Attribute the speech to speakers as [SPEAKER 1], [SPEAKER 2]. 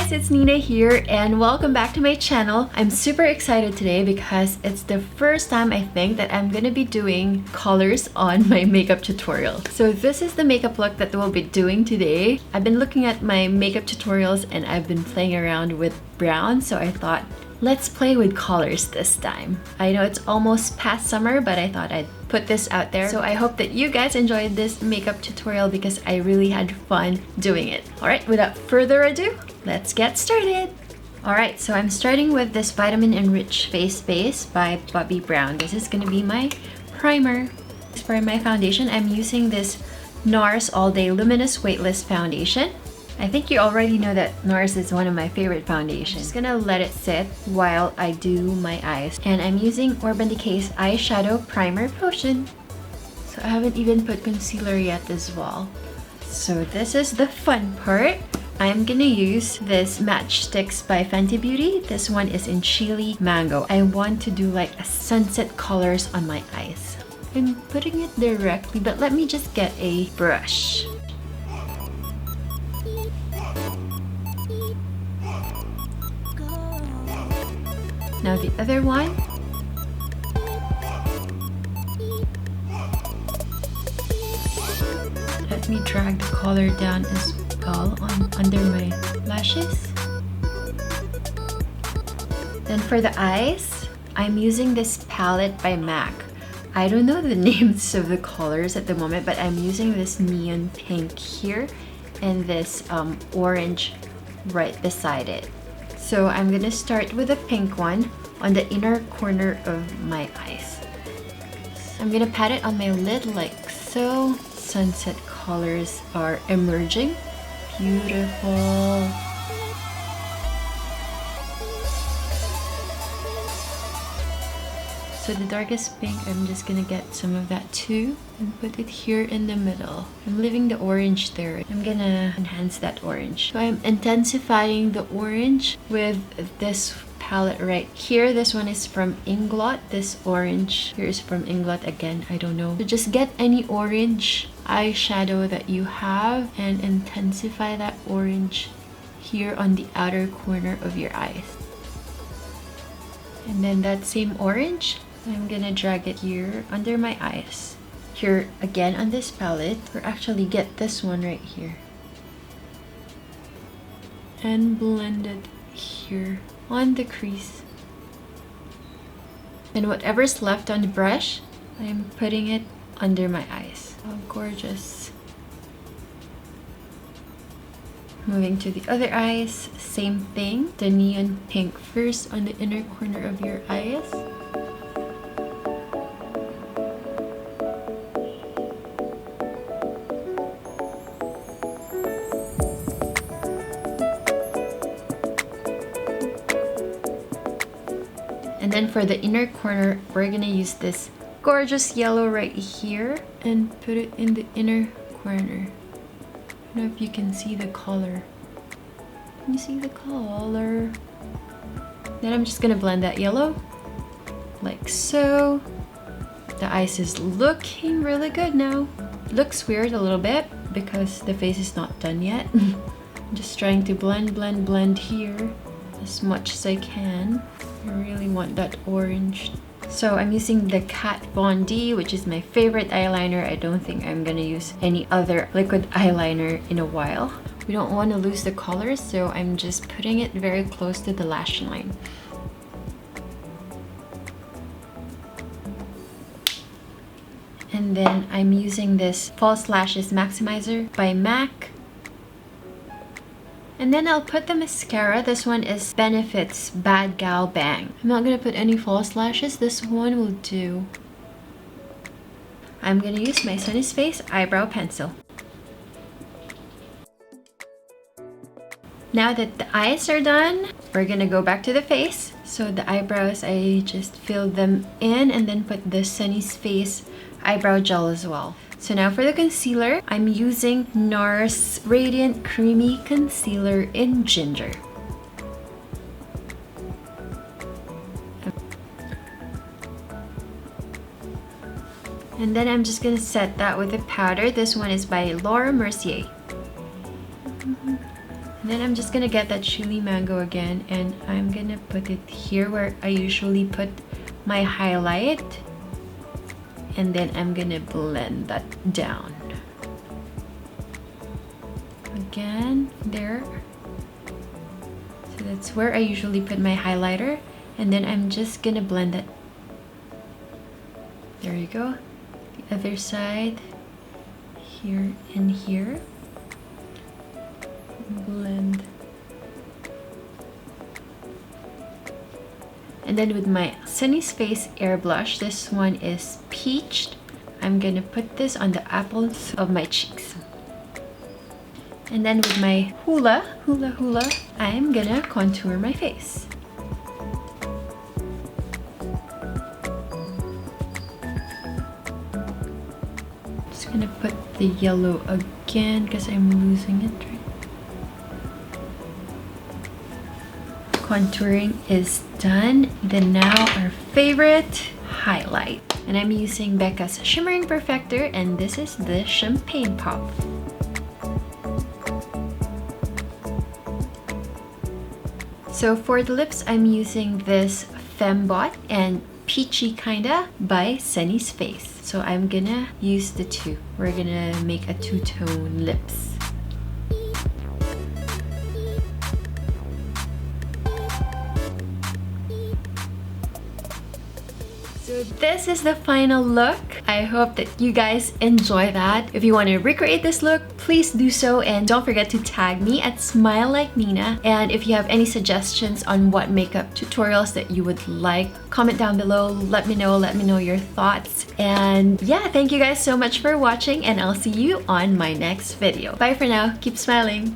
[SPEAKER 1] guys, it's Nina here and welcome back to my channel. I'm super excited today because it's the first time I think that I'm gonna be doing colors on my makeup tutorial. So this is the makeup look that we'll be doing today. I've been looking at my makeup tutorials and I've been playing around with brown, so I thought let's play with colors this time. I know it's almost past summer, but I thought I'd put this out there. So I hope that you guys enjoyed this makeup tutorial because I really had fun doing it. Alright, without further ado, let's get started! Alright, so I'm starting with this Vitamin Enriched Face Base by Bobbi Brown. This is gonna be my primer. For my foundation, I'm using this NARS All Day Luminous Weightless Foundation. I think you already know that NARS is one of my favorite foundations. I'm just gonna let it sit while I do my eyes. And I'm using Urban Decay's Eyeshadow Primer Potion. So I haven't even put concealer yet as well. So this is the fun part. I'm gonna use this Matchsticks by Fenty Beauty. This one is in Chili Mango. I want to do like a sunset colors on my eyes. I'm putting it directly, but let me just get a brush. Now the other one. Let me drag the color down as well under my lashes. Then for the eyes, I'm using this palette by MAC. I don't know the names of the colors at the moment, but I'm using this neon pink here and this orange right beside it. So I'm gonna start with the pink one on the inner corner of my eyes. I'm gonna pat it on my lid like so. Sunset colors are emerging. Beautiful. So the darkest pink, I'm just gonna get some of that too and put it here in the middle. I'm leaving the orange there. I'm gonna enhance that orange. So I'm intensifying the orange with this palette right here. This one is from Inglot. This orange here is from Inglot again. I don't know. So just get any orange eyeshadow that you have and intensify that orange here on the outer corner of your eyes. And then that same orange, I'm gonna drag it here under my eyes. Here again on this palette, or actually get this one right here. And blend it here on the crease. And whatever's left on the brush, I'm putting it under my eyes. Oh, gorgeous. Moving to the other eyes, same thing. The neon pink first on the inner corner of your eyes. And then for the inner corner, we're gonna use this gorgeous yellow right here and put it in the inner corner. I don't know if you can see the color. Can you see the color? Then I'm just gonna blend that yellow like so. The eyes is looking really good now. Looks weird a little bit because the face is not done yet. I'm just trying to blend here as much as I can. I really want that orange. So I'm using the Kat Von D, which is my favorite eyeliner. I don't think I'm gonna use any other liquid eyeliner in a while. We don't want to lose the color, so I'm just putting it very close to the lash line. And then I'm using this False Lashes Maximizer by MAC. And then I'll put the mascara. This one is Benefit's Bad Gal Bang. I'm not gonna put any false lashes. This one will do. I'm gonna use my Sunny Face eyebrow pencil. Now that the eyes are done, we're gonna go back to the face. So the eyebrows, I just filled them in and then put the Sunny Face eyebrow gel as well. So now for the concealer, I'm using NARS Radiant Creamy Concealer in Ginger. And then I'm just gonna set that with a powder. This one is by Laura Mercier. Then I'm just gonna get that chili mango again, and I'm gonna put it here where I usually put my highlight, and then I'm gonna blend that down. Again, there. So that's where I usually put my highlighter, and then I'm just gonna blend it. There you go. The other side, here and here. Blend. And then with my Sunny's Face Air Blush, this one is Peached. I'm gonna put this on the apples of my cheeks. And then with my Hula, I'm gonna contour my face. Just gonna put the yellow again because I'm losing it right. Contouring is done. Then now our favorite highlight. And I'm using Becca's Shimmering Perfector, and this is the Champagne Pop. So for the lips, I'm using this Fembot and Peachy Kinda by Sunny's Face. So I'm gonna use the two. We're gonna make a two-tone lips. So this is the final look. I hope that you guys enjoy that. If you want to recreate this look, please do so, and don't forget to tag me at Smile Like Nina. And if you have any suggestions on what makeup tutorials that you would like, comment down below. Let me know your thoughts. And yeah, thank you guys so much for watching, and I'll see you on my next video. Bye for now. Keep smiling.